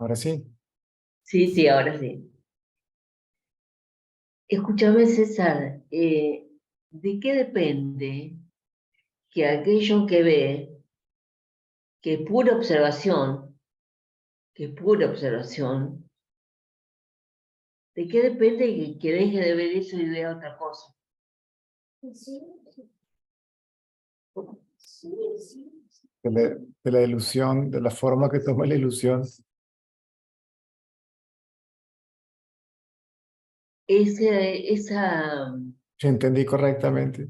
Ahora sí. Sí, sí, ahora sí. Escúchame, César, ¿de qué depende que aquello que ve, que es pura observación, que es pura observación, ¿de qué depende que deje de ver eso y vea otra cosa? De la ilusión, de la forma que toma la ilusión. Esa, Si entendí correctamente.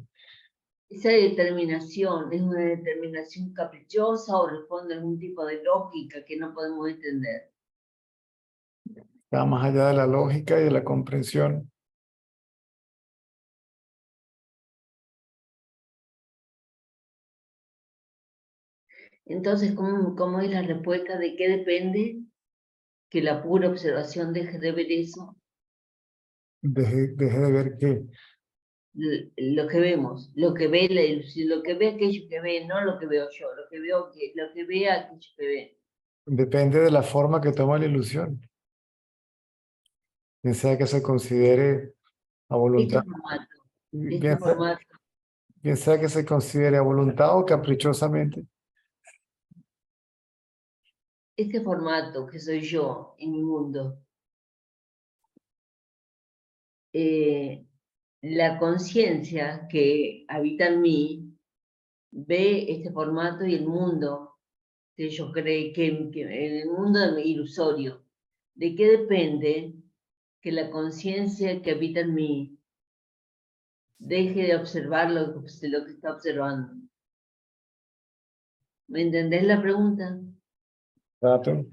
esa determinación, ¿es una determinación caprichosa o responde a algún tipo de lógica que no podemos entender? Va más allá de la lógica y de la comprensión. Entonces, ¿cómo es la respuesta de qué depende que la pura observación deje de ver eso? Deje de ver que Lo que vemos, lo que ve la ilusión, lo que ve aquello que ve, no lo que veo yo, lo que ve aquello que ve. depende de la forma que toma la ilusión. Bien sea que se considere a Este voluntad, formato, este bien sea, formato, bien sea que se considere a voluntad o caprichosamente. este formato que soy yo en mi mundo, eh, la conciencia que habita en mí ve este formato y el mundo que yo creo que en el mundo ilusorio. ¿De qué depende que la conciencia que habita en mí deje de observar lo que está observando? ¿Me entendés la pregunta? Trato.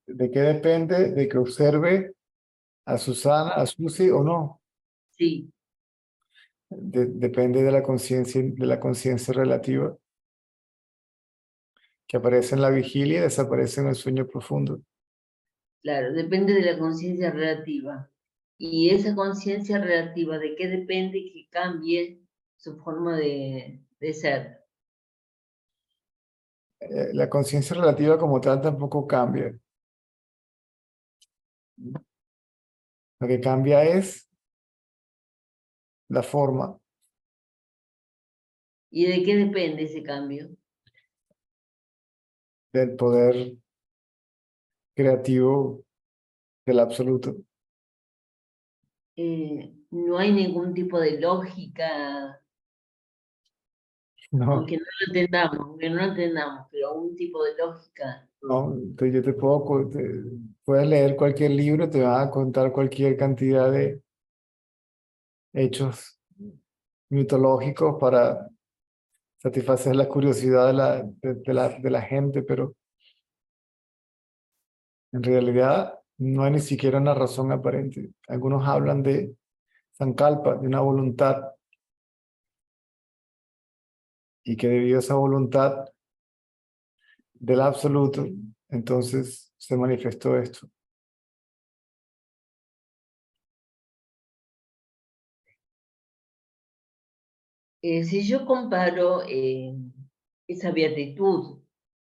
¿De qué depende? De que observe a Susana, a Susi o no. Sí, Depende de la conciencia relativa que aparece en la vigilia y desaparece en el sueño profundo. claro, depende de la conciencia relativa. Y esa conciencia relativa, ¿de qué depende que cambie su forma de ser? La conciencia relativa como tal tampoco cambia. Lo que cambia es la forma ¿Y de qué depende ese cambio? del poder creativo del absoluto. No hay ningún tipo de lógica, No, aunque no lo entendamos, pero algún tipo de lógica. no, yo te puedo, puedes leer cualquier libro, te van a contar cualquier cantidad de hechos mitológicos para satisfacer la curiosidad de la gente, pero en realidad no hay ni siquiera una razón aparente. Algunos hablan de Sankalpa, de una voluntad, y que debido a esa voluntad del absoluto, entonces se manifestó esto. Si yo comparo esa beatitud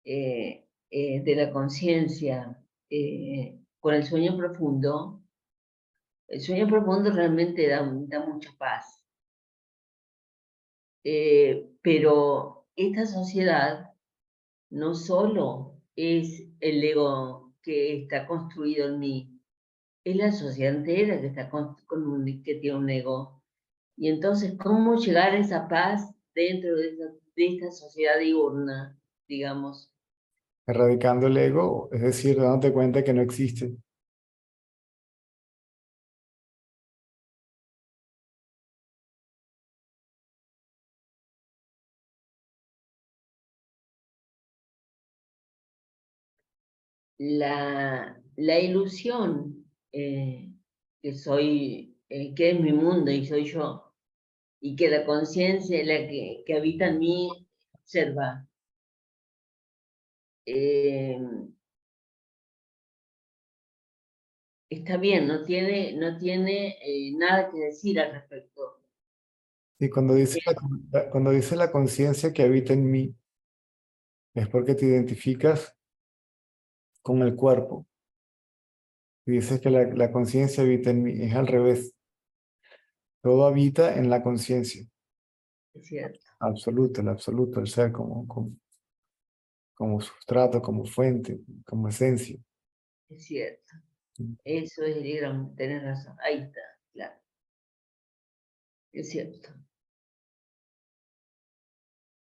de la conciencia con el sueño profundo realmente da mucha paz. Pero esta sociedad no solo es el ego que está construido en mí, es la sociedad entera que, que tiene un ego. Y entonces, ¿cómo llegar a esa paz dentro de esta sociedad diurna, digamos? Erradicando el ego, es decir, dándote cuenta que no existe. La ilusión que es mi mundo y soy yo, y que la conciencia es la que habita en mí observa. eh, Está bien, no tiene nada que decir al respecto. Y cuando dice la conciencia que habita en mí, es porque te identificas con el cuerpo. Y dices que la conciencia habita en mí. Es al revés. Todo habita en la conciencia. Es cierto, Absoluto, el absoluto, el ser como sustrato, como fuente, como esencia. es cierto. Eso es el gran, tenés razón. Ahí está, claro. Es cierto.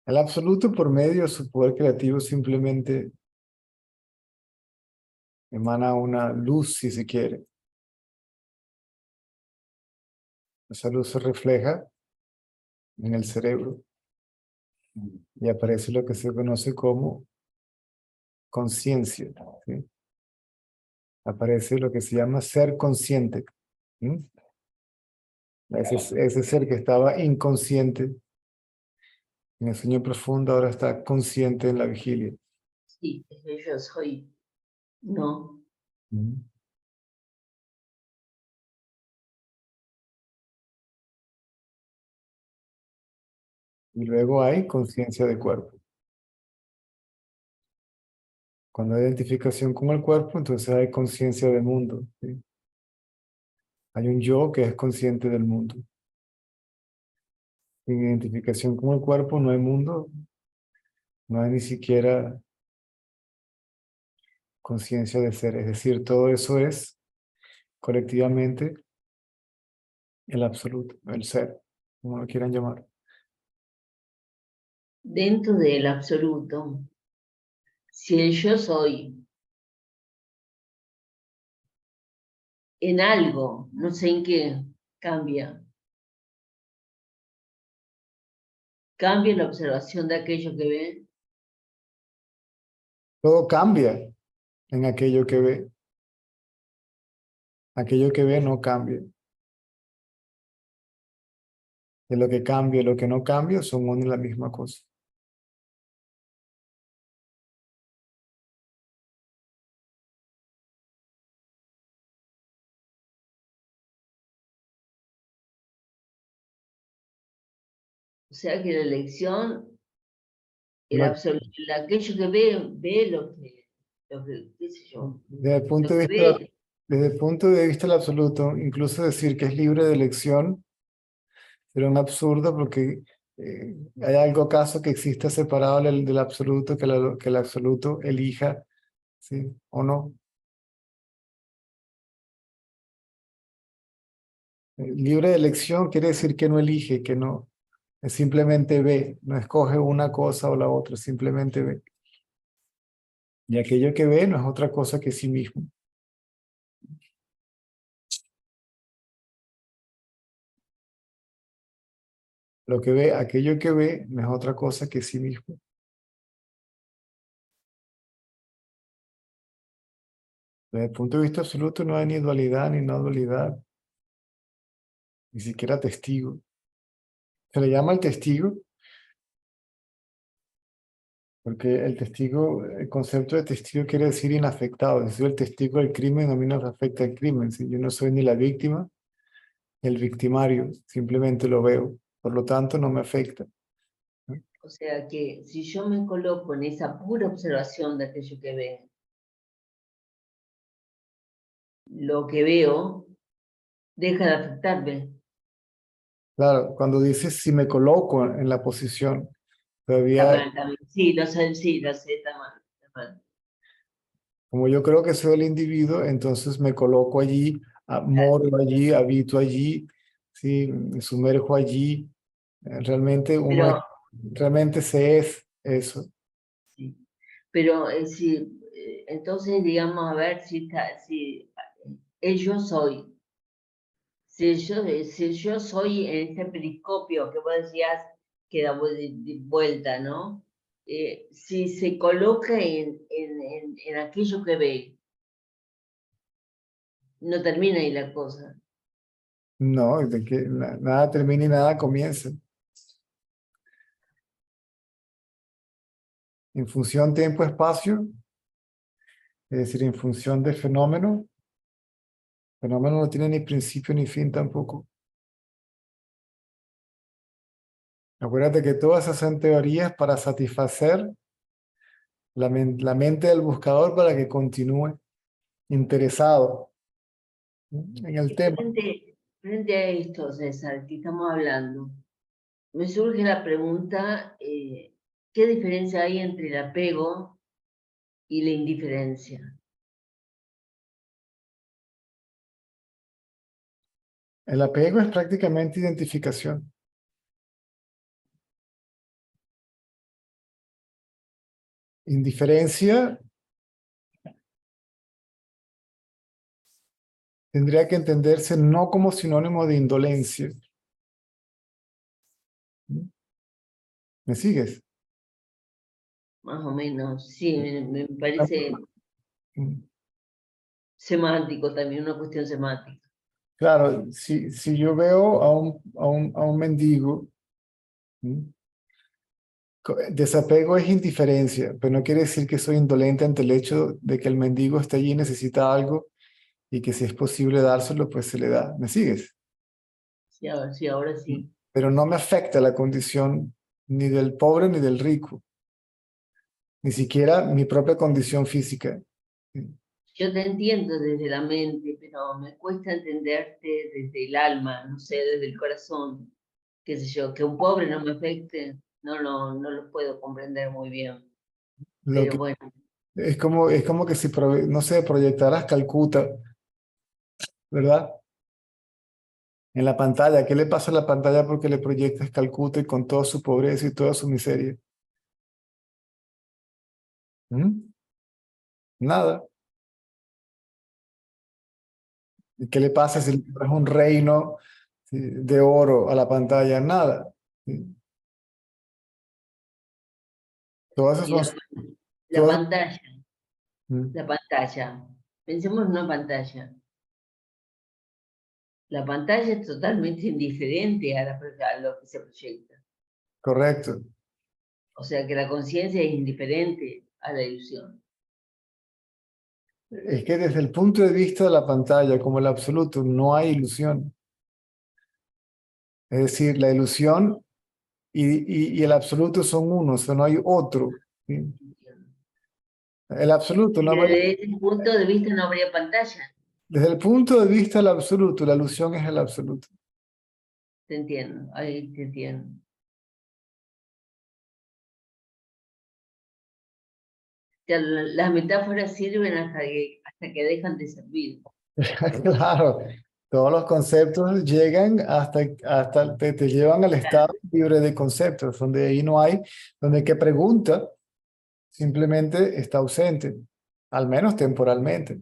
El absoluto, por medio de su poder creativo, simplemente emana una luz, si se quiere. Esa luz se refleja en el cerebro y aparece lo que se conoce como conciencia, ¿sí? Aparece lo que se llama ser consciente. ¿Sí? Ese ser que estaba inconsciente en el sueño profundo ahora está consciente en la vigilia. Sí, es que yo soy, no. ¿Mm? Y luego hay conciencia de cuerpo. Cuando hay identificación con el cuerpo, entonces hay conciencia de mundo, ¿sí? Hay un yo que es consciente del mundo. Sin identificación con el cuerpo no hay mundo, no hay ni siquiera conciencia de ser. Es decir, todo eso es colectivamente el absoluto, el ser, como lo quieran llamar. Dentro del absoluto, si el yo soy en algo, no sé en qué, cambia. Cambia la observación de aquello que ve. Todo cambia en aquello que ve. Aquello que ve no cambia. De lo que cambia y lo que no cambia son una y la misma cosa. O sea que la elección, el No, absoluto, aquello que ve, ve qué sé yo, desde el lo punto de que vista, ve. desde el punto de vista del absoluto, incluso decir que es libre de elección sería un absurdo porque hay algo acaso que exista separado del absoluto, que el absoluto elija, ¿sí? ¿O no? Libre de elección quiere decir que no elige, que no, simplemente ve, no escoge una cosa o la otra, simplemente ve. Y aquello que ve no es otra cosa que sí mismo. Lo que ve, aquello que ve no es otra cosa que sí mismo. Desde el punto de vista absoluto no hay ni dualidad ni no dualidad, ni siquiera testigo. Se le llama el testigo porque el testigo, el concepto de testigo quiere decir inafectado, es decir, el testigo del crimen a mí no me afecta el crimen, ¿sí? Yo no soy ni la víctima ni el victimario, simplemente lo veo, por lo tanto no me afecta. O sea que si yo me coloco en esa pura observación de aquello que ve, lo que veo deja de afectarme. Claro, cuando dices si me coloco en la posición, Está todavía, mal, está mal. Sí, lo sé, está mal, está mal. como yo creo que soy el individuo, entonces me coloco allí, Claro. moro allí, habito allí, ¿sí? Me sumerjo allí. Realmente uno es, Pero, realmente se es eso. sí. Pero si, entonces digamos, a ver si yo soy. Si yo soy en este periscopio que vos decías que da de vuelta, ¿no? Si se coloca en aquello que ve, no termina ahí la cosa. No, de que nada termina y nada comienza. En función tiempo-espacio, es decir, en función de fenómeno, fenómeno no tiene ni principio ni fin tampoco. Acuérdate que todas esas son teorías para satisfacer la mente del buscador para que continúe interesado en el Y tema. frente a esto, César, que estamos hablando, me surge la pregunta, ¿qué diferencia hay entre el apego y la indiferencia? El apego es prácticamente identificación. Indiferencia tendría que entenderse no como sinónimo de indolencia. ¿Me sigues? Más o menos, sí, me parece Mm. semántico también, una cuestión semántica. Claro, si yo veo a un mendigo, ¿mm? Desapego es indiferencia, pero no quiere decir que soy indolente ante el hecho de que el mendigo está allí y necesita algo y que si es posible dárselo, pues se le da. ¿Me sigues? Sí, ahora sí. Pero no me afecta la condición ni del pobre ni del rico, ni siquiera mi propia condición física. Yo te entiendo desde la mente, pero me cuesta entenderte desde el alma, no sé, desde el corazón, qué sé yo, que un pobre no me afecte, no lo puedo comprender muy bien. Lo Pero que, bueno, es como que si, no sé, proyectaras Calcuta, ¿verdad? En la pantalla, ¿qué le pasa a la pantalla porque le proyectas Calcuta y con toda su pobreza y toda su miseria? ¿Mm? Nada. ¿Y qué le pasa si le pones un reino, sí, de oro a la pantalla? Nada. ¿Sí? Todas esas y son... la Todas, pantalla, ¿Mm? la pantalla, pensemos en una pantalla. La pantalla es totalmente indiferente a lo que se proyecta. Correcto. O sea que la conciencia es indiferente a la ilusión. Es que desde el punto de vista de la pantalla, como el absoluto, no hay ilusión. Es decir, la ilusión y el absoluto son uno, o sea, no hay otro. ¿Sí? El absoluto, no vale. Desde ese punto de vista no habría pantalla. Desde el punto de vista del absoluto, la ilusión es el absoluto. Te entiendo, ahí te entiendo. O sea, las metáforas sirven hasta que dejan de servir. Claro, todos los conceptos llegan hasta te llevan al estado libre de conceptos, donde ahí no hay, donde que pregunta simplemente está ausente, al menos temporalmente,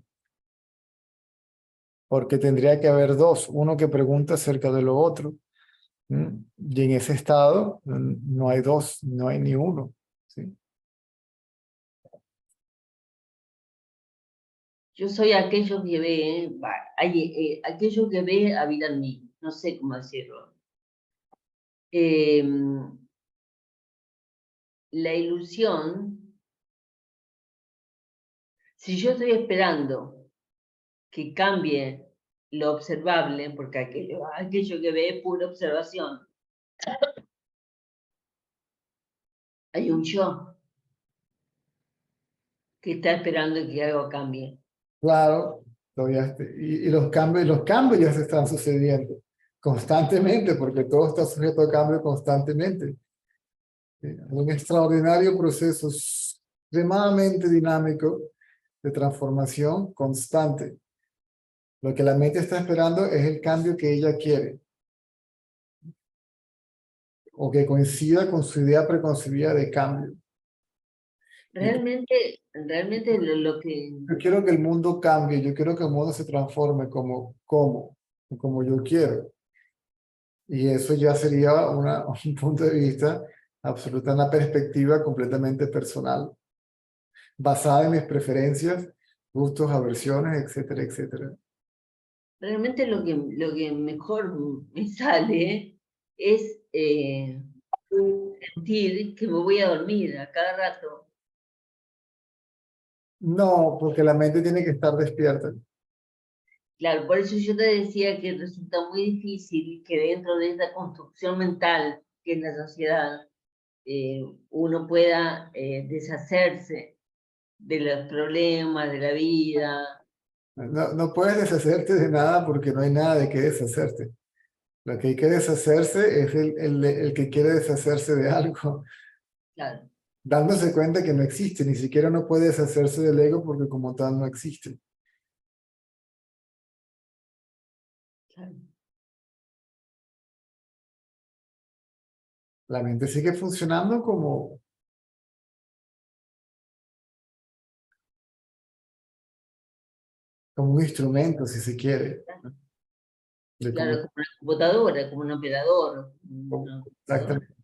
porque tendría que haber dos, uno que pregunta acerca de lo otro, ¿m? Y en ese estado no hay dos, no hay ni uno, ¿sí? Yo soy aquello que ve, aquello que ve habita en mí, no sé cómo decirlo. La ilusión, si yo estoy esperando que cambie lo observable, porque aquello que ve es pura observación, hay un yo que está esperando que algo cambie. Claro, y los cambios ya se están sucediendo constantemente, porque todo está sujeto a cambio constantemente. Un extraordinario proceso extremadamente dinámico de transformación constante. Lo que la mente está esperando es el cambio que ella quiere o que coincida con su idea preconcebida de cambio. Y Realmente lo que yo quiero que el mundo cambie, yo quiero que el mundo se transforme como yo quiero. Y eso ya sería un punto de vista absoluta, una perspectiva completamente personal, basada en mis preferencias, gustos, aversiones, etcétera, etcétera. realmente lo que mejor me sale es sentir que me voy a dormir a cada rato. No, porque la mente tiene que estar despierta. Claro, por eso yo te decía que resulta muy difícil que dentro de esta construcción mental que es la sociedad, uno pueda deshacerse de los problemas, de la vida. No puedes deshacerte de nada porque no hay nada de qué deshacerte. Lo que hay que deshacerse es el que quiere deshacerse de algo, Claro, dándose cuenta que no existe, ni siquiera no puede deshacerse del ego porque como tal no existe. claro. La mente sigue funcionando como un instrumento, si se quiere, ¿no? De Claro, cómo, como una computadora, como un operador. Una computadora. exactamente,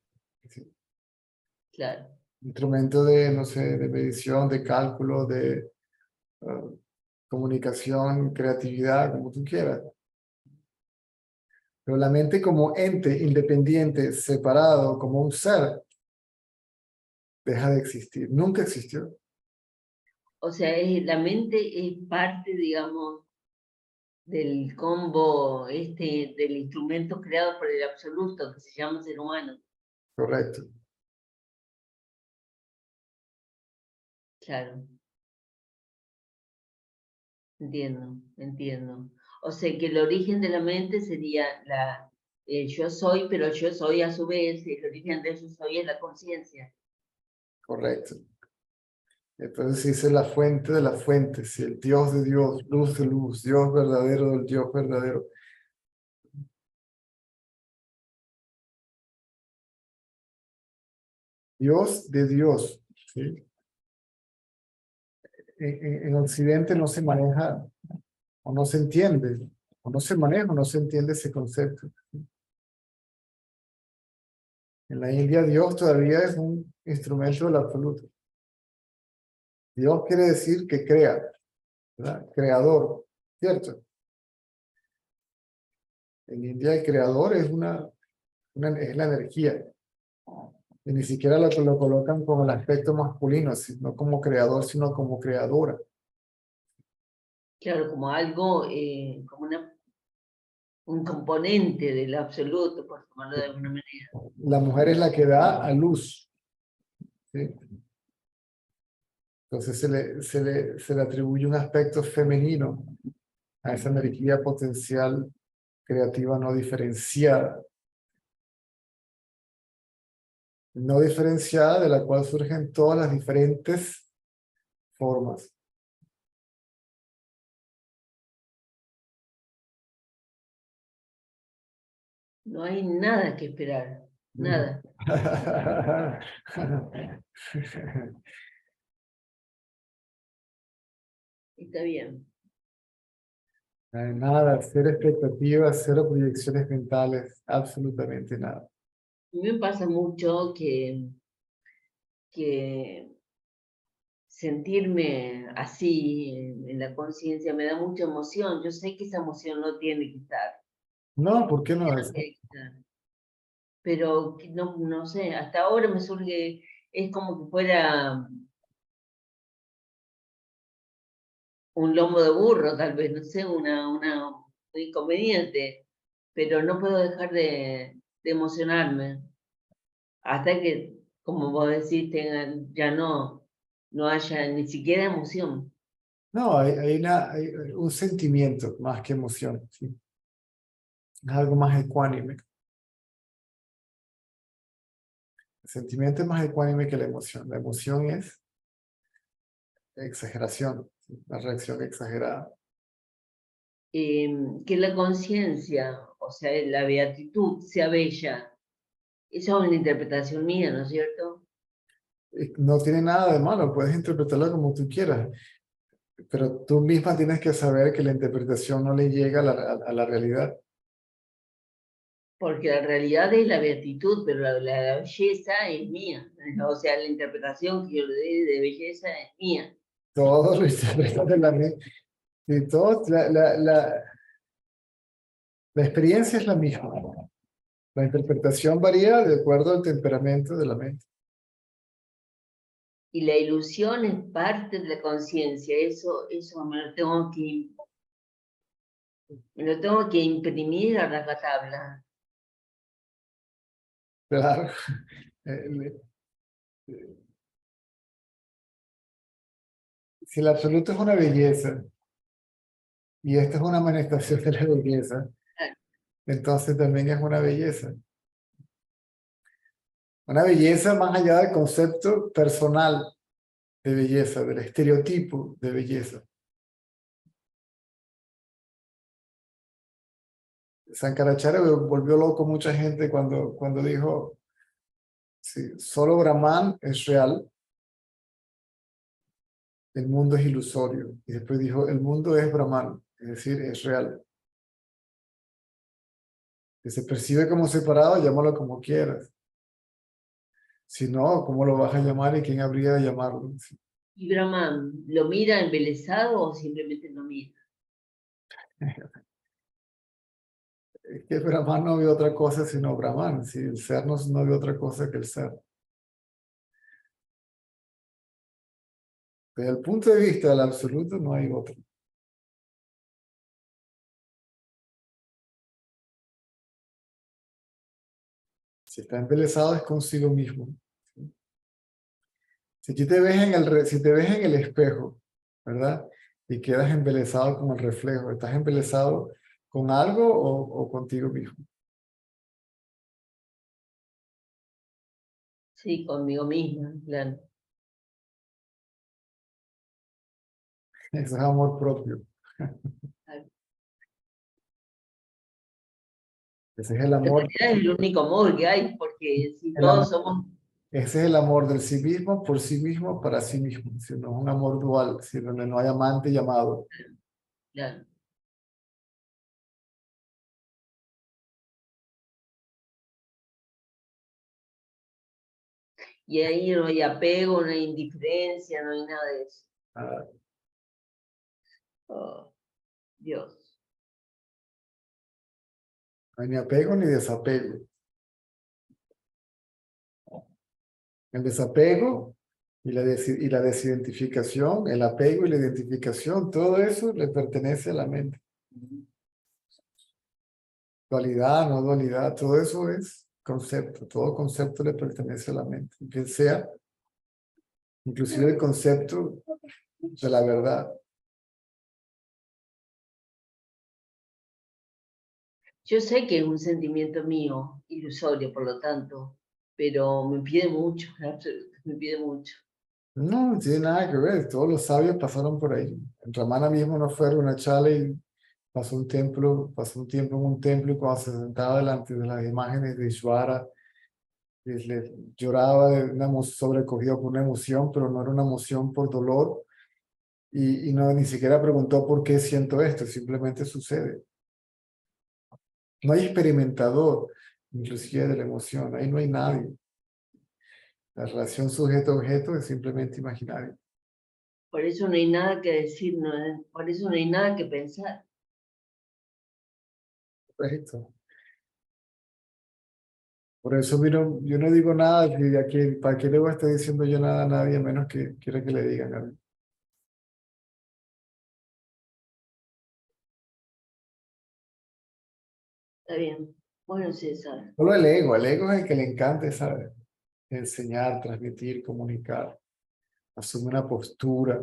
sí. Claro. Instrumento de, no sé, de medición, de cálculo, de comunicación, creatividad, como tú quieras. Pero la mente como ente independiente, separado, como un ser, deja de existir. Nunca existió. O sea, la mente es parte, digamos, del combo del instrumento creado por el absoluto, que se llama ser humano. Correcto. Claro, entiendo, entiendo. O sea, que el origen de la mente sería yo soy, pero yo soy a su vez, el origen de yo soy es la conciencia. Correcto. Entonces dice la fuente de la fuente, si el Dios de Dios, luz de luz, Dios verdadero del Dios verdadero. Dios de Dios, ¿sí? En Occidente no se maneja o no se entiende, o no se maneja, o no se entiende ese concepto. En la India Dios todavía es un instrumento del absoluto. Dios quiere decir que crea, ¿verdad? Creador, ¿cierto? En India el creador es es la energía. Y ni siquiera lo colocan con el aspecto masculino, no como creador, sino como creadora. Claro, como algo, como un componente del absoluto, por llamarlo de alguna manera. La mujer es la que da a luz, ¿sí? Entonces se le atribuye un aspecto femenino a esa energía potencial creativa no diferenciada de la cual surgen todas las diferentes formas. No hay nada que esperar, nada. Está bien. No hay nada, cero expectativas, cero proyecciones mentales, absolutamente nada. A mí me pasa mucho que sentirme así en la conciencia me da mucha emoción. Yo sé que esa emoción no tiene que estar, No, ¿por qué no? no tiene que estar, pero no, no sé, hasta ahora me surge, es como que fuera un lomo de burro, tal vez, no sé, un inconveniente, pero no puedo dejar de emocionarme hasta que, como vos decís, ya no haya ni siquiera emoción. No, hay un sentimiento más que emoción, ¿sí? Es algo más ecuánime. El sentimiento es más ecuánime que la emoción. La emoción es exageración, ¿sí? Una reacción exagerada. Que la conciencia, o sea, la beatitud sea bella, esa es una interpretación mía, ¿no es cierto? No tiene nada de malo, puedes interpretarlo como tú quieras, pero tú misma tienes que saber que la interpretación no le llega a la realidad. Porque la realidad es la beatitud, pero la belleza es mía. O sea, la interpretación que yo le dé de belleza es mía. Todo lo interpretas de la mente. Y todo, la experiencia es la misma. La interpretación varía de acuerdo al temperamento de la mente. Y la ilusión es parte de la conciencia. Eso me lo tengo que imprimir a rajatabla. Claro. Eh, Si el absoluto es una belleza y esta es una manifestación de la belleza, entonces también es una belleza. Una belleza más allá del concepto personal de belleza, del estereotipo de belleza. Sankaracharya volvió loco mucha gente cuando dijo, sí, solo Brahman es real, el mundo es ilusorio. Y después dijo, el mundo es Brahman, es decir, es real. Que se percibe como separado, llámalo como quieras. Si no, ¿cómo lo vas a llamar y quién habría de llamarlo? Sí. ¿Y Brahman lo mira embelesado o simplemente no mira? Es que Brahman no vio otra cosa sino Brahman. Si el ser no vio otra cosa que el ser. Desde el punto de vista del absoluto no hay otro. Si está embelesado es consigo mismo. Si te ves si te ves en el espejo, ¿verdad? Y quedas embelesado con el reflejo, ¿estás embelesado con algo o contigo mismo? Sí, conmigo misma, claro. Eso es amor propio. Claro. Ese es el En amor, realidad es el único amor que hay, porque si el amor, todos somos, ese es el amor del sí mismo, por sí mismo, para sí mismo. Si no es un amor dual, si donde no hay amante llamado. claro. Y ahí no hay apego, no hay indiferencia, no hay nada de eso. Ah, Oh, Dios. no hay ni apego ni desapego. El desapego y la desidentificación, el apego y la identificación, todo eso le pertenece a la mente. Dualidad, no dualidad, todo eso es concepto, todo concepto le pertenece a la mente, que sea inclusive el concepto de la verdad. Yo sé que es un sentimiento mío, ilusorio, por lo tanto, pero me pide mucho, me pide mucho. No tiene nada que ver, todos los sabios pasaron por ahí. En Ramana mismo no fue a una chala y pasó un tiempo en un templo y cuando se sentaba delante de las imágenes de Ishvara, lloraba sobrecogido por una emoción, pero no era una emoción por dolor y no ni siquiera preguntó por qué siento esto, simplemente sucede. No hay experimentador, inclusive de la emoción, ahí no hay nadie. La relación sujeto-objeto es simplemente imaginaria. Por eso no hay nada que decir, por eso no hay nada que pensar. Correcto. Por eso yo no digo nada, ¿para qué le voy a estar diciendo yo nada a nadie a menos que quiera que le digan algo? Está bien. Bueno, César. Solo el ego es el que le encanta enseñar, transmitir, comunicar, asume una postura,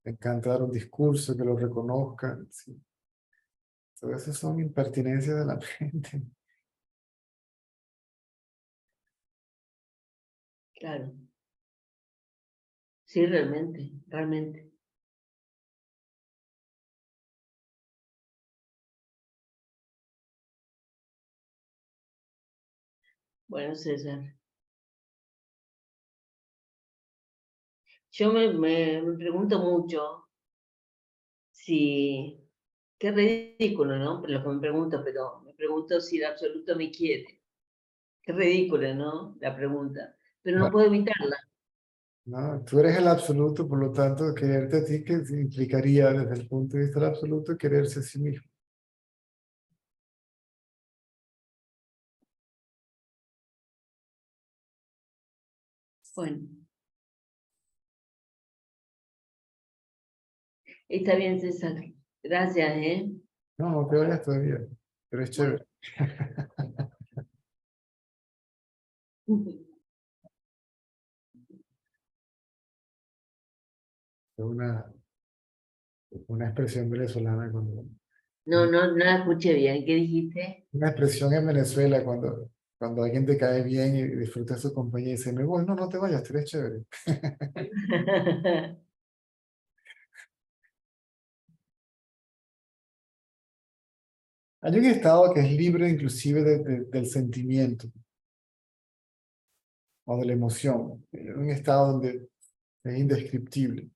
le encanta dar un discurso, que lo reconozcan. Sí. Todo eso son impertinencias de la mente. Claro. Sí, realmente, realmente. Bueno, César. Yo me pregunto mucho si, qué ridículo, ¿no? Por lo que me pregunto, pero me pregunto si el absoluto me quiere. Qué ridículo, ¿no? La pregunta. Pero no No, puedo evitarla. no, tú eres el absoluto, por lo tanto, quererte a ti que implicaría desde el punto de vista del absoluto quererse a sí mismo. Bueno, está bien, César. Gracias, ¿eh? No, no te vayas todavía, pero es Bueno. chévere. Es una expresión venezolana, No, no, no la escuché bien. ¿Qué dijiste? una expresión en Venezuela cuando alguien te cae bien y disfruta su compañía y dice, me voy, no, no te vayas, tú eres chévere. Hay un estado que es libre inclusive del sentimiento o de la emoción. Un estado donde es indescriptible.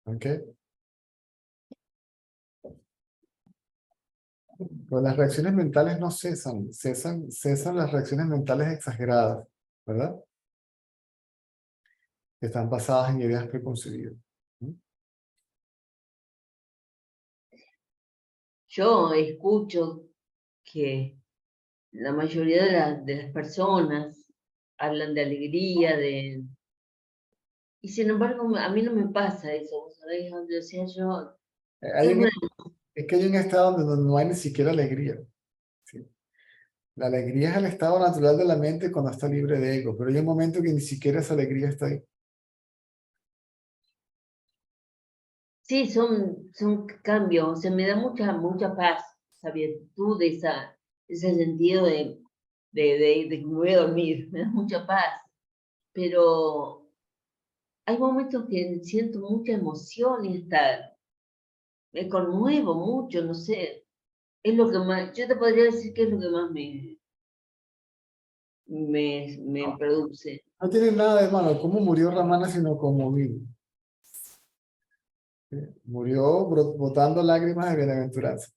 ¿Ok? Pero las reacciones mentales no cesan las reacciones mentales exageradas, ¿verdad? Que están basadas en ideas preconcebidas. ¿No? Yo escucho que la mayoría de las personas hablan de alegría, y sin embargo a mí no me pasa eso, ¿vos sabés? O sea, yo Hay tengo un, una... es que hay un estado donde no hay ni siquiera alegría. ¿Sí? La alegría es el estado natural de la mente cuando está libre de ego, pero hay un momento que ni siquiera esa alegría está ahí. Sí, son cambios, se me da mucha paz, esa virtud, ese sentido de que me voy a dormir, me da mucha paz, pero hay momentos que siento mucha emoción y hasta me conmuevo mucho, no sé, es lo que más, yo te podría decir que es lo que más me produce. No tiene nada de malo. ¿Cómo murió Ramana sino conmovido? ¿Sí? Murió botando lágrimas de bienaventuranza.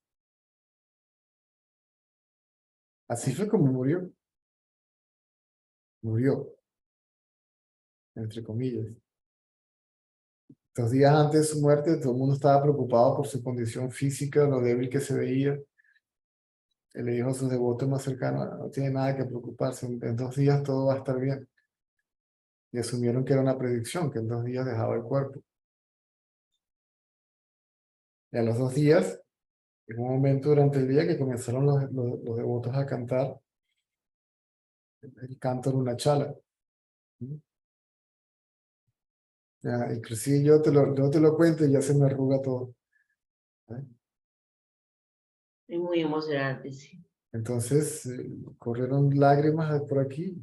Así fue como murió. Murió, entre comillas. 2 días antes de su muerte, todo el mundo estaba preocupado por su condición física, lo débil que se veía. Él le dijo a sus devotos más cercanos, no tiene nada que preocuparse, en 2 días todo va a estar bien. Y asumieron que era una predicción, que en 2 días dejaba el cuerpo. Y a los 2 días, en un momento durante el día que comenzaron los devotos a cantar el canto de una chala. Ya, inclusive yo te lo cuento y ya se me arruga todo. ¿Eh? Es muy emocionante, sí. Entonces, corrieron lágrimas por aquí.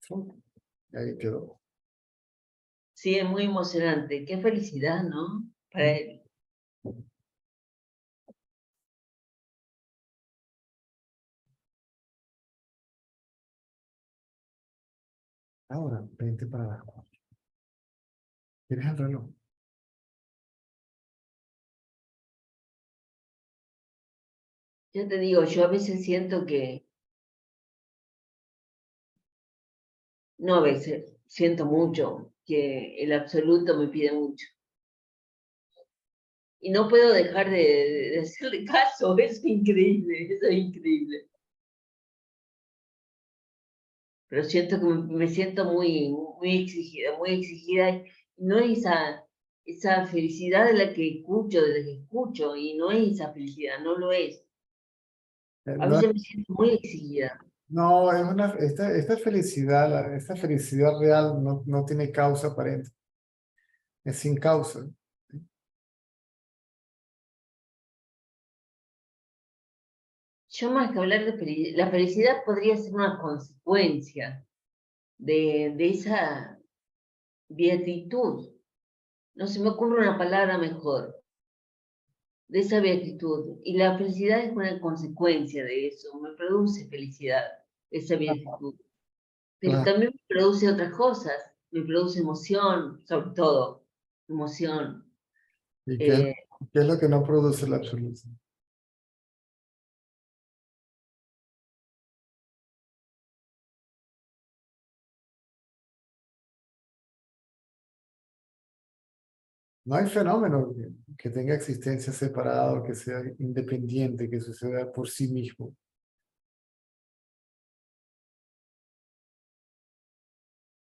¡Fum! Y ahí quedó. Sí, es muy emocionante. Qué felicidad, ¿no? Para él. Ahora, 20 para las 4. ¿Tienes el reloj? Ya te digo, yo a veces siento que, no a veces, siento mucho que el absoluto me pide mucho. Y no puedo dejar de hacerle caso, es increíble, eso es increíble. Pero siento que me siento muy exigida, y no es esa felicidad de la que escucho, de la que escucho, y no es esa felicidad, no lo es. A No, veces me siento muy exigida. no, esta felicidad real no tiene causa aparente. Es sin causa. Yo más que hablar de felicidad, la felicidad podría ser una consecuencia de esa beatitud. No se me ocurre una palabra mejor, de esa beatitud. Y la felicidad es una consecuencia de eso, me produce felicidad, esa beatitud. Pero Claro. también me produce otras cosas, me produce emoción, sobre todo, emoción. ¿Y Eh, qué es lo que no produce el absoluto? No hay fenómeno que tenga existencia separada o que sea independiente, que suceda por sí mismo.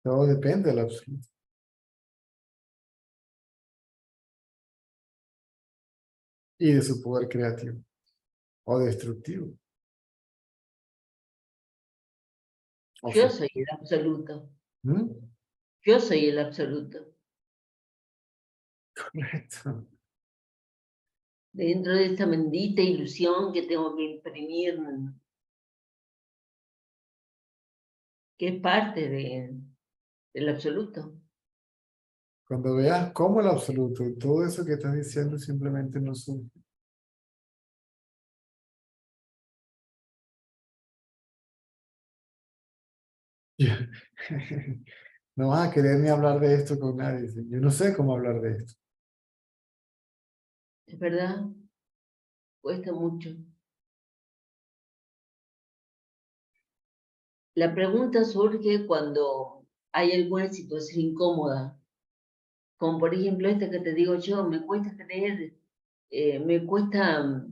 Todo depende del absoluto y de su poder creativo o destructivo. O yo fu- soy el absoluto, ¿Mm? yo soy el absoluto. Correcto. Dentro de esta bendita ilusión que tengo que imprimir, que es parte del absoluto. Cuando veas cómo el absoluto, todo eso que estás diciendo simplemente no surge. No vas a querer ni hablar de esto con nadie. Yo no sé cómo hablar de esto. Es verdad, cuesta mucho. La pregunta surge cuando hay alguna situación incómoda, como por ejemplo esta que te digo yo, me cuesta creer, me cuesta,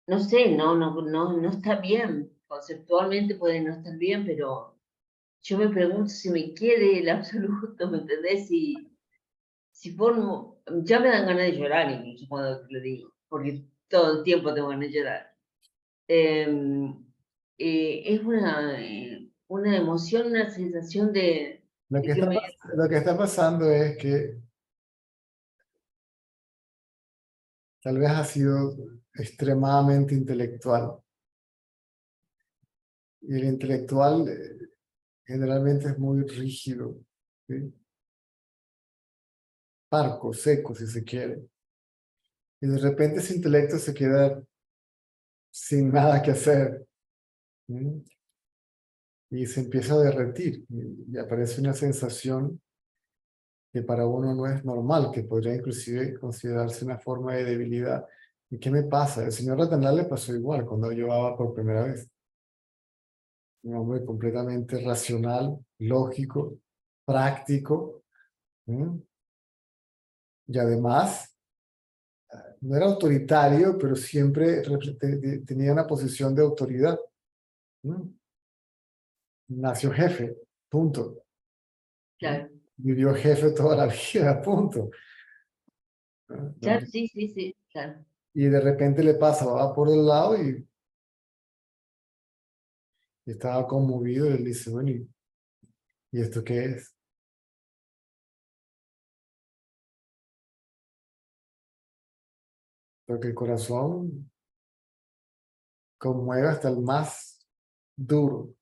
no sé, no está bien, conceptualmente puede no estar bien, pero yo me pregunto si me quiere el absoluto, ¿me entendés? Si formo, ya me dan ganas de llorar incluso cuando te lo digo, porque todo el tiempo tengo ganas de llorar. Em, es una emoción, una sensación Lo de que que está, me... lo que está pasando es que tal vez has sido extremadamente intelectual. Y el intelectual generalmente es muy rígido, ¿sí? Parco, seco, si se quiere. Y de repente ese intelecto se queda sin nada que hacer. ¿Sí? Y se empieza a derretir. Y aparece una sensación que para uno no es normal, que podría inclusive considerarse una forma de debilidad. ¿Y qué me pasa? El señor Ratanal le pasó igual cuando yo iba por primera vez. Un hombre completamente racional, lógico, práctico, ¿sí? Y además no era autoritario, pero siempre tenía una posición de autoridad. ¿Sí? Nació jefe, punto. ¿Sí? Claro, Vivió jefe toda la vida, punto. ¿No? claro, sí, sí, sí, claro. Y de repente le pasa, va por el lado y estaba conmovido y él dice, bueno, ¿y esto qué es? Porque el corazón conmueve hasta el más duro.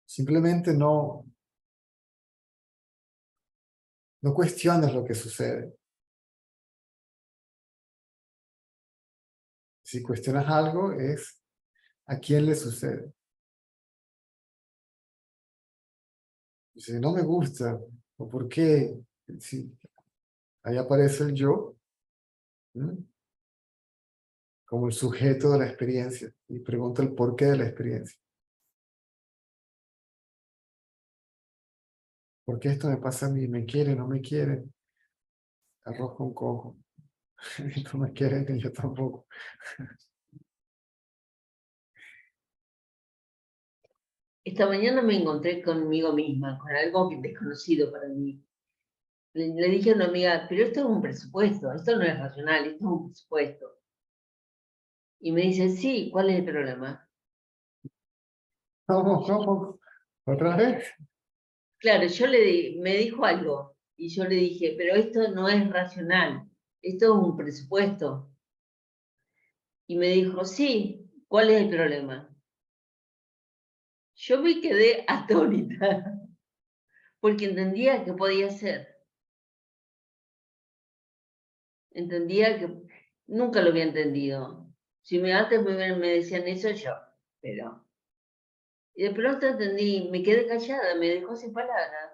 Simplemente no cuestiones lo que sucede. Si cuestionas algo es a quién le sucede. Si no me gusta, o por qué, si ahí aparece el yo, ¿no? Como el sujeto de la experiencia y pregunta el porqué de la experiencia. ¿Por qué esto me pasa a mí? ¿Me quiere, no me quiere? Arroz con coco. No me quieren ni yo tampoco. Esta mañana me encontré conmigo misma, con algo desconocido para mí. Le dije a una amiga, pero esto es un presupuesto, esto no es racional, esto es un presupuesto. Y me dice, sí, ¿cuál es el problema? ¿Cómo? ¿Otra vez? Claro, me dijo algo y yo le dije, pero esto no es racional, esto es un presupuesto. Y me dijo, sí, ¿cuál es el problema? Yo me quedé atónita porque entendía que podía ser, entendía que nunca lo había entendido. Si antes me decían eso yo, pero... Y de pronto entendí, me quedé callada, me dejó sin palabras.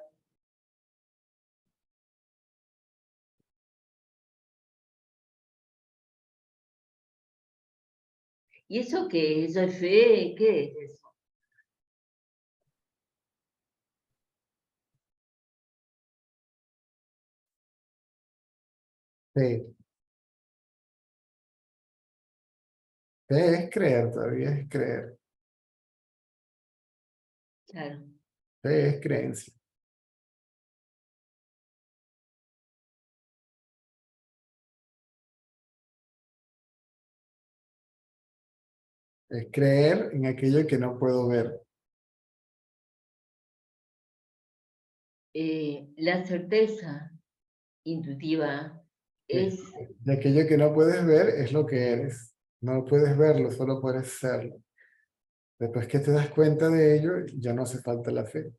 ¿Y eso qué es? ¿Eso es fe? ¿Qué es eso? Fe. Fe es creer, todavía es creer. Claro. Fe es creencia. Es creer en aquello que no puedo ver. La certeza intuitiva De, es, de aquello que no puedes ver es lo que eres. No puedes verlo, solo puedes serlo. Después que te das cuenta de ello, ya no hace falta la fe.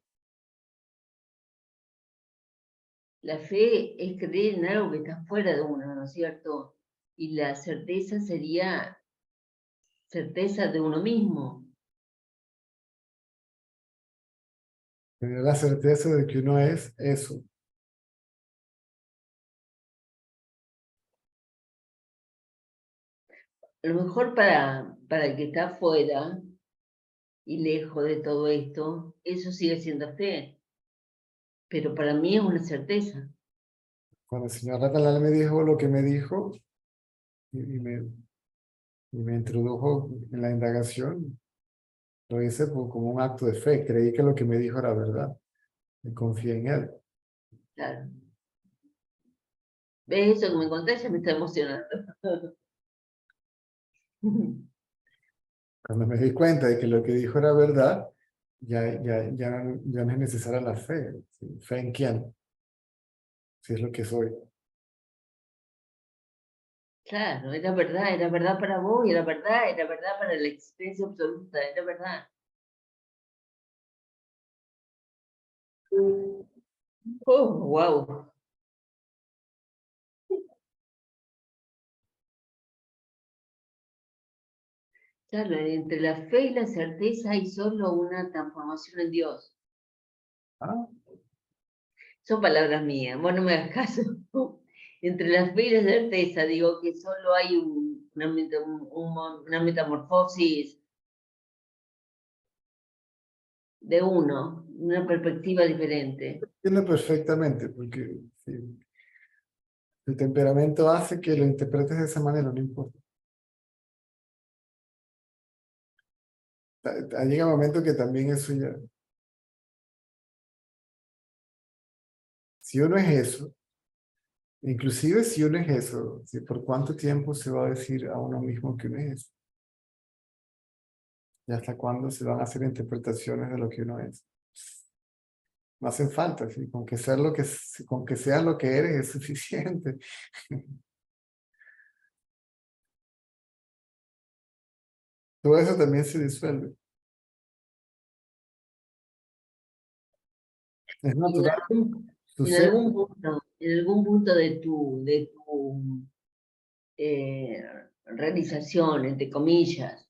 la fe es creer en algo que está fuera de uno, ¿no es cierto? Y la certeza sería certeza de uno mismo. Tener la certeza de que uno es eso. A lo mejor para el que está afuera y lejos de todo esto, eso sigue siendo fe, pero para mí es una certeza. Cuando el señor Ratalal me dijo lo que me dijo y me introdujo en la indagación, lo hice como un acto de fe. Creí que lo que me dijo era verdad y confié en él. Claro. ¿Ves eso que me contaste? Ya me está emocionando. Cuando me di cuenta de que lo que dijo era verdad, ya no es necesaria la fe. ¿Sí? ¿Fe en quién? Si es lo que soy. Claro, era verdad para vos y era verdad para la existencia absoluta, era verdad. Oh, wow. Claro, entre la fe y la certeza hay solo una transformación en Dios. Ah, Son palabras mías, vos no me hagas caso. Entre la fe y la certeza digo que solo hay una metamorfosis de uno, una perspectiva diferente. entiendo perfectamente, porque sí, el temperamento hace que lo interpretes de esa manera, no importa. Llega un momento que también eso ya, si uno es eso, inclusive si uno es eso, ¿sí? ¿Por cuánto tiempo se va a decir a uno mismo que uno es eso? ¿Y hasta cuándo se van a hacer interpretaciones de lo que uno es? No hacen falta, ¿sí? Con que seas lo que eres es suficiente. Todo eso también se disuelve. Es Y natural, sucede. en algún punto de tu realización, entre comillas,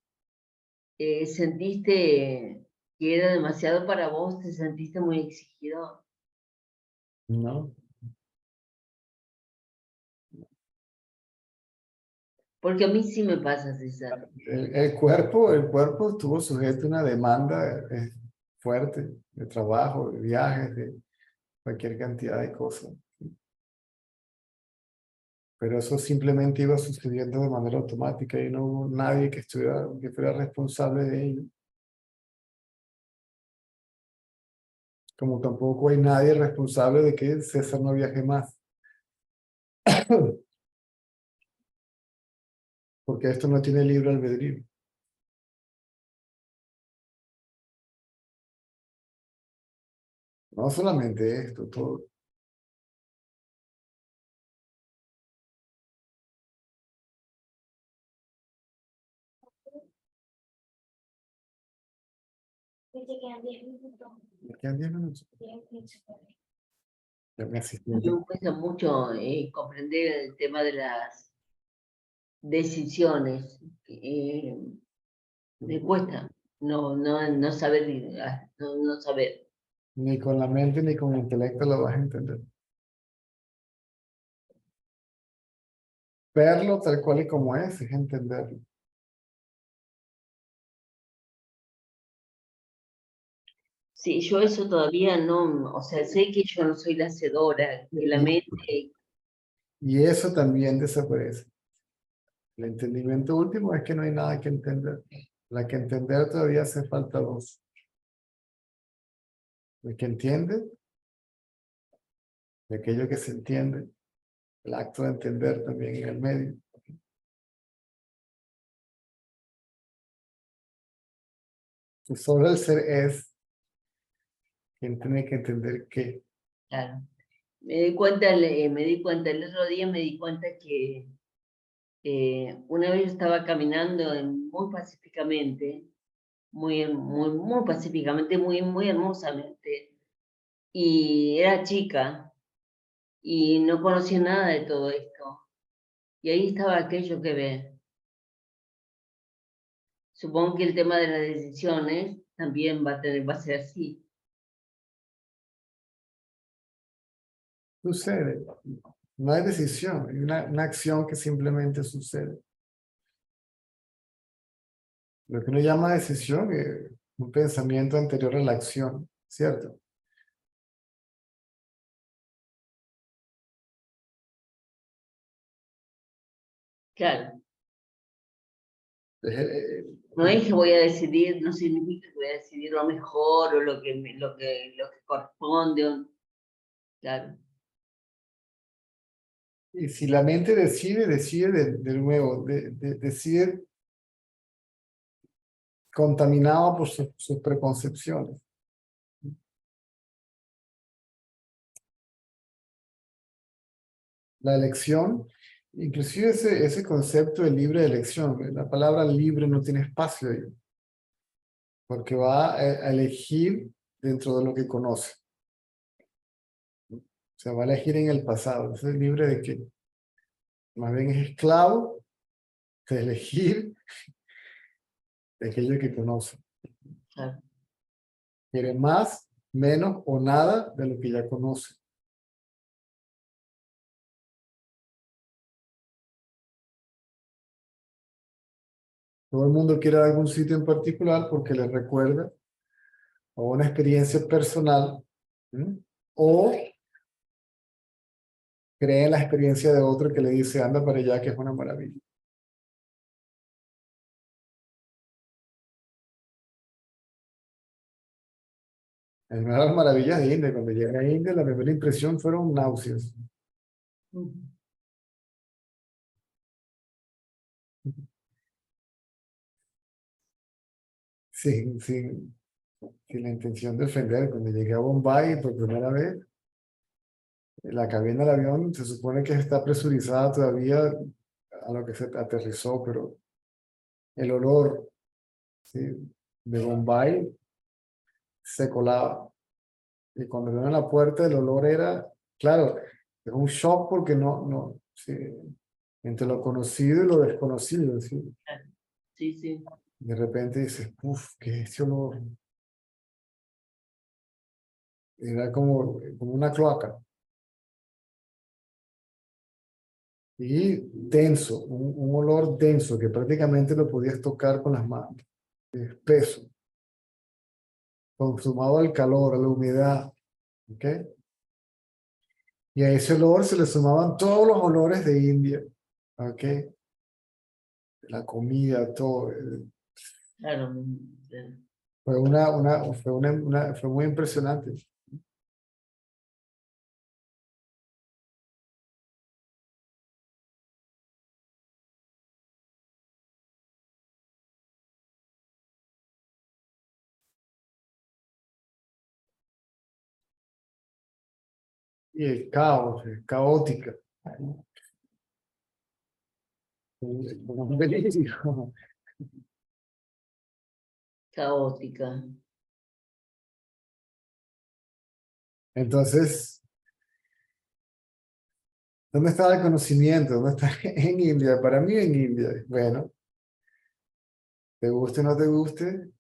¿sentiste que era demasiado para vos? ¿Te sentiste muy exigido? ¿No? Porque a mí sí me pasa, César. El cuerpo estuvo sujeto a una demanda fuerte de trabajo, de viajes, de cualquier cantidad de cosas. Pero eso simplemente iba sucediendo de manera automática y no hubo nadie que fuera responsable de ello. Como tampoco hay nadie responsable de que César no viaje más. Porque esto no tiene libre albedrío. No solamente esto, todo. Me quedan 10 minutos. Ya mi asistente. Me cuesta mucho comprender el tema de las decisiones. Me cuesta no saber, no saber. Ni con la mente ni con el intelecto lo vas a entender. Verlo tal cual y como es entenderlo. Sí, yo eso todavía no, o sea, sé que yo no soy la hacedora, que la Y, mente, y eso también desaparece. El entendimiento último es que no hay nada que entender. La que entender todavía hace falta dos. el que entiende, de aquello que se entiende, el acto de entender también en el medio. Y solo el ser es quien tiene que entender que. Claro. Me di cuenta el otro día, me di cuenta que una vez estaba caminando muy pacíficamente, muy pacíficamente, muy hermosamente, y era chica, y no conocía nada de todo esto. Y ahí estaba aquello que ve. Supongo que el tema de las decisiones también va a ser así. Sucede. No hay decisión, hay una acción que simplemente sucede. Lo que uno llama decisión es un pensamiento anterior a la acción, ¿cierto? Claro, Es, no es que voy a decidir, no significa que voy a decidir lo mejor o lo que corresponde. Claro, y si la mente decide, decide de nuevo, decide contaminado por sus preconcepciones. La elección, inclusive ese concepto de libre elección, la palabra libre no tiene espacio ahí, porque va a elegir dentro de lo que conoce. O sea, va a elegir en el pasado. Entonces, libre de que más bien es esclavo de elegir de aquello que conoce. claro. Quiere más, menos o nada de lo que ya conoce. Todo el mundo quiere algún sitio en particular porque le recuerda a una experiencia personal, ¿sí? O cree en la experiencia de otro que le dice anda para allá que es una maravilla. En una de las maravillas de India, cuando llegué a India, la primera impresión fueron náuseas. Sin la intención de ofender. Cuando llegué a Bombay por primera vez, la cabina del avión se supone que está presurizada todavía a lo que se aterrizó, pero el olor, ¿sí?, de Bombay se colaba. Y cuando vino a la puerta, el olor era, claro, es un shock porque sí, entre lo conocido y lo desconocido, ¿sí? Sí, sí. De repente dices, uff, ¿qué es ese olor? Era como una cloaca. Y denso, un olor denso que prácticamente lo podías tocar con las manos. Espeso, consumado al calor, a la humedad. ¿Ok? Y a ese olor se le sumaban todos los olores de India. ¿Ok? La comida, todo. Claro, Fue muy impresionante. Y el caos, caótica. Un delirio. caótica. Entonces, ¿dónde estaba el conocimiento? ¿Dónde está? En India, para mí en India. Bueno, te guste o no te guste,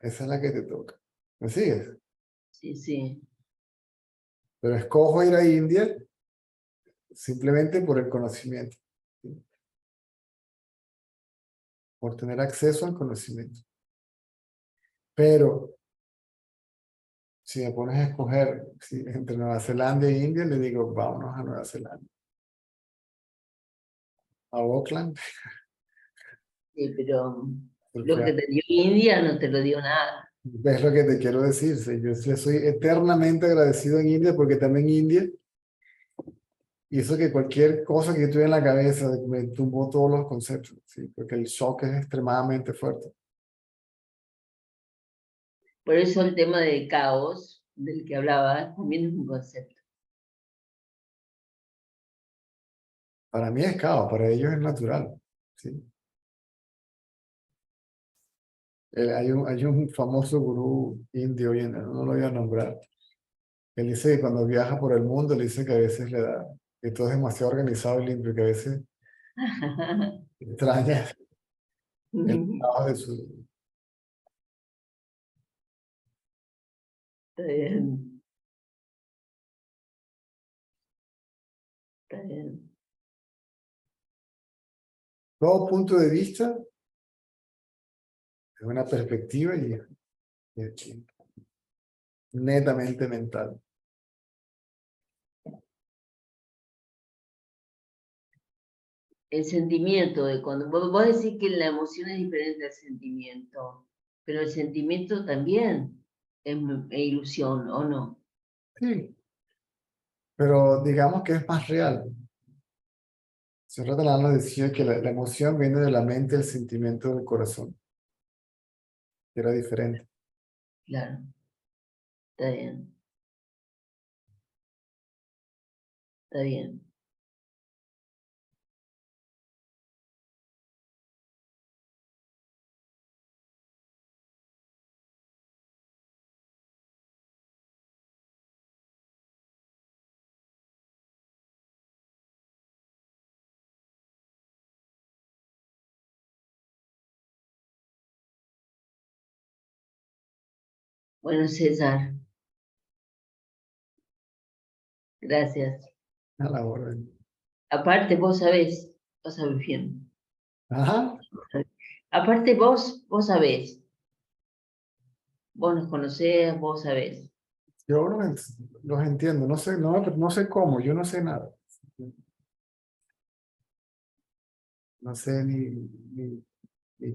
esa es la que te toca. ¿Me sigues? Sí, sí. Pero escojo ir a India simplemente por el conocimiento, ¿sí?, por tener acceso al conocimiento. Pero si me pones a escoger, ¿sí?, entre Nueva Zelanda e India, le digo, vámonos a Nueva Zelanda. A Auckland, Sí, pero lo porque que te dio India no te lo dio nada. Es lo que te quiero decir. Sí, yo le soy eternamente agradecido en India porque también India hizo que cualquier cosa que yo tuviera en la cabeza me tumbó todos los conceptos, ¿sí? Porque el shock es extremadamente fuerte. Por eso el tema de caos, del que hablaba, también es un concepto. Para mí es caos, para ellos es natural, ¿sí? Hay un famoso gurú indio, y no lo voy a nombrar. Él dice que cuando viaja por el mundo, le dice que a veces le da, que todo es demasiado organizado y limpio, que a veces extraña el trabajo de su... Está bien, está bien. Todo punto de vista es una perspectiva y netamente mental. El sentimiento de cuando vos decís que la emoción es diferente al sentimiento, pero el sentimiento también es ilusión, ¿o no? Sí, pero digamos que es más real. Sócrates nos decía que la emoción viene de la mente, el sentimiento del corazón, que era diferente. Claro, está bien, está bien. Bueno, César, gracias. A la orden. Aparte, vos sabés bien. Ajá, Aparte, vos sabés, vos nos conocés, vos sabés. yo los entiendo, no sé, no sé cómo, yo no sé nada. No sé ni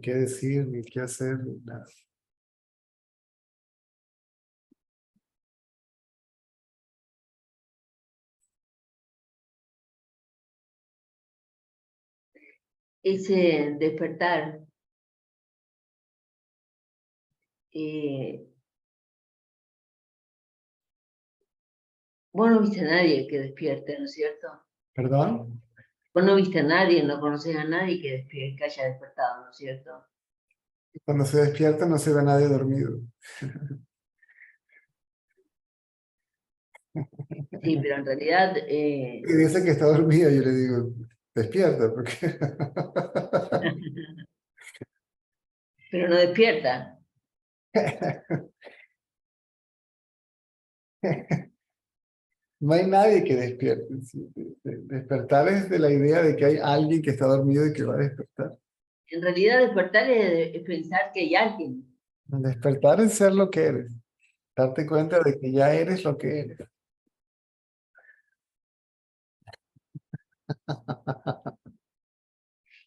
qué decir, ni qué hacer, ni nada. Ese despertar, eh, vos no viste a nadie que despierte, ¿no es cierto? ¿Perdón? Vos no viste a nadie, no conoces a nadie que despierte, que haya despertado, ¿no es cierto? Cuando se despierta no se ve a nadie dormido. Sí, pero en realidad, Y dice que está dormida, yo le digo, despierta, porque pero no despierta. no hay nadie que despierte. ¿Sí? Despertar es de la idea de que hay alguien que está dormido y que va a despertar. En realidad despertar es pensar que hay alguien. Despertar es ser lo que eres, darte cuenta de que ya eres lo que eres.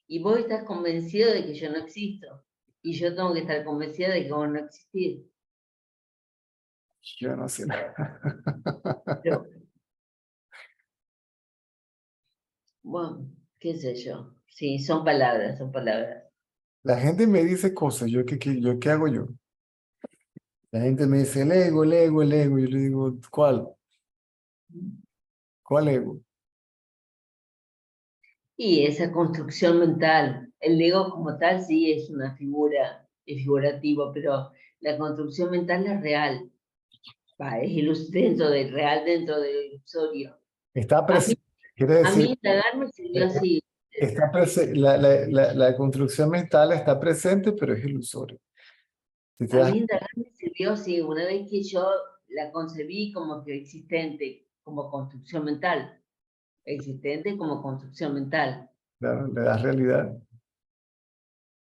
Y vos estás convencido de que yo no existo. Y yo tengo que estar convencida de que vos no existís. Yo no sé nada. Pero, bueno, qué sé yo. Sí, son palabras, son palabras. La gente me dice cosas, yo qué hago yo? La gente me dice, el ego, el ego, el ego. Yo le digo, ¿cuál? ¿Cuál ego? Y esa construcción mental, el ego como tal sí es una figura, es figurativo, pero la construcción mental es real. Va, es dentro del real, dentro del ilusorio. Está A mí, presente. Quiere a mí decir, indagar me sirvió eh, así. está la construcción mental está presente, pero es ilusoria. Si te A das, mí indagar me sirvió así. Una vez que yo la concebí como que existente, como construcción mental, existente como construcción mental, le das realidad,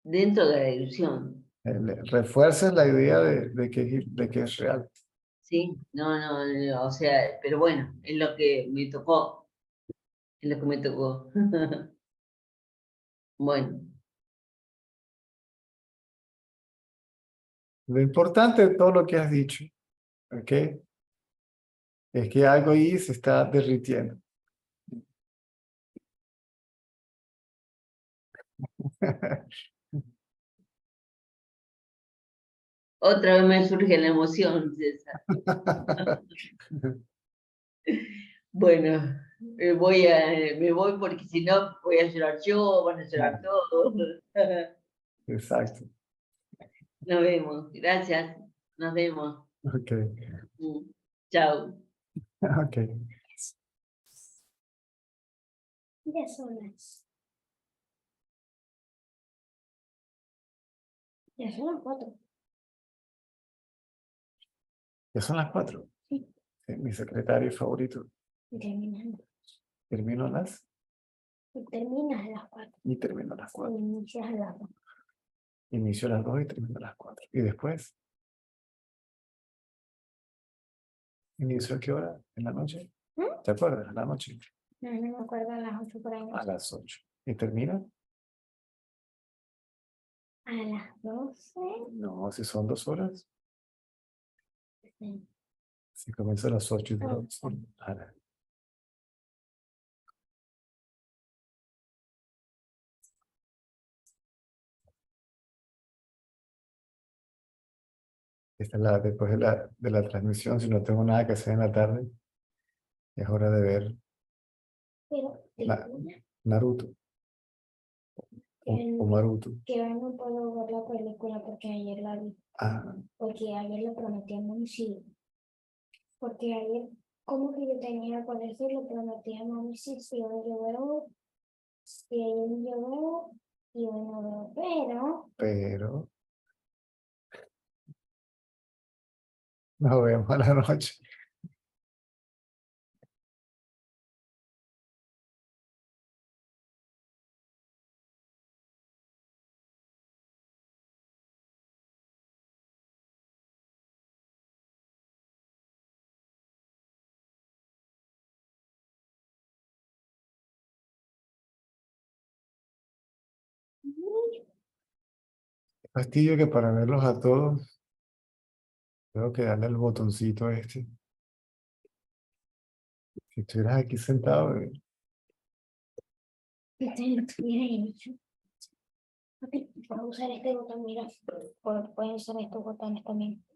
dentro de la ilusión. refuerzas la idea de que es real. ¿Sí? No, no, no, o sea, pero bueno, es lo que me tocó, es lo que me tocó. Bueno, Lo importante de todo lo que has dicho, ¿ok? Es que algo ahí se está derritiendo. Otra vez me surge la emoción, César. Bueno, me voy porque si no voy a llorar yo, van a llorar todos. Exacto. Nos vemos, gracias, nos vemos. Ok. Chao. Ok. Ya son las. Ya son las 4. Ya son las 4. Sí. Sí, mi secretario favorito. Y terminando. Termino a las Y terminas a las 4. y termino a las 4. Y inicias a las 2. Inicio a las 2 y termino a las 4. Y después, ¿inicio a qué hora? ¿En la noche? ¿Te acuerdas? En la noche. No, no me acuerdo a las 8 por ahí. A las 8. ¿Y termina? A las 12. No, si son 2 horas. Sí. Si comienza a las 8 y dura 2 horas. Esta es después de la transmisión, si no tengo nada que hacer en la tarde, es hora de ver Pero Naruto o Maruto. que hoy no puedo ver la película porque ayer la vi. Ah, Porque ayer le prometí a Mami sí. Porque ayer, como que yo tenía por eso, le prometí a Mami sí, si hoy yo veo, si ayer yo veo, y hoy no veo, pero nos vemos a la noche. Fastidio que para verlos a todos, tengo que darle el botoncito este. Si estuvieras aquí sentado, y lo tuviera ahí. Ok, puedo usar este botón, mira, pueden usar estos botones también.